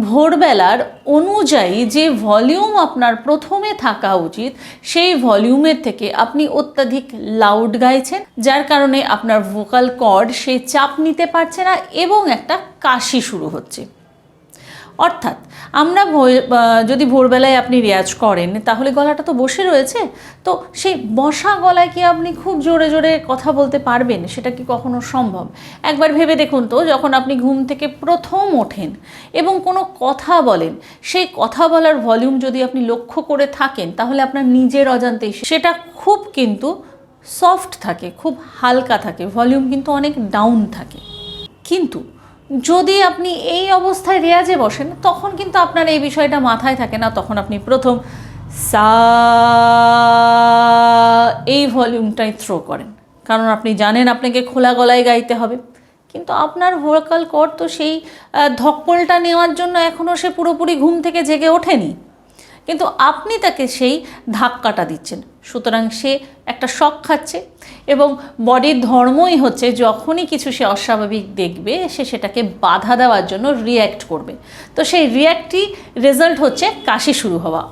ভোরবেলার অনুযায়ী যে ভলিউম আপনার প্রথমে থাকা উচিত সেই ভলিউমের থেকে আপনি অত্যাধিক লাউড গাইছেন, যার কারণে আপনার ভোকাল কর্ড সেই চাপ নিতে পারছে না এবং একটা কাশি শুরু হচ্ছে। অর্থাৎ আমরা যদি ভোরবেলায় আপনি রেয়াজ করেন তাহলে গলাটা তো বসে রয়েছে, তো সেই বসা গলায় কি আপনি খুব জোরে জোরে কথা বলতে পারবেন? সেটা কি কখনো সম্ভব? একবার ভেবে দেখুন তো, যখন আপনি ঘুম থেকে প্রথম ওঠেন এবং কোনো কথা বলেন, সেই কথা বলার ভলিউম যদি আপনি লক্ষ্য করে থাকেন তাহলে আপনার নিজের অজান্তেই সেটা খুব কিন্তু সফট থাকে, খুব হালকা থাকে, ভলিউম কিন্তু অনেক ডাউন থাকে। কিন্তু যদি আপনি এই অবস্থায় রেয়াজে বসেন তখন কিন্তু আপনার এই বিষয়টা মাথায় থাকে না, তখন আপনি প্রথম সা এই ভলিউমটাই থ্রো করেন, কারণ আপনি জানেন আপনাকে খোলা গলায় গাইতে হবে। কিন্তু আপনার ভোকাল কর্ড তো সেই ধক্কলটা নেওয়ার জন্য এখনও সে পুরোপুরি ঘুম থেকে জেগে ওঠেনি, কিন্তু আপনি তাকে সেই ধাক্কাটা দিচ্ছেন। সুতরাং সে একটা শক খাচ্ছে এবং বডির ধর্মই হচ্ছে যখনই কিছু সে অস্বাভাবিক দেখবে সে সেটাকে বাধা দেওয়ার জন্য রিয়্যাক্ট করবে। তো সেই রিয়্যাক্টই রেজাল্ট হচ্ছে কাশি শুরু হওয়া।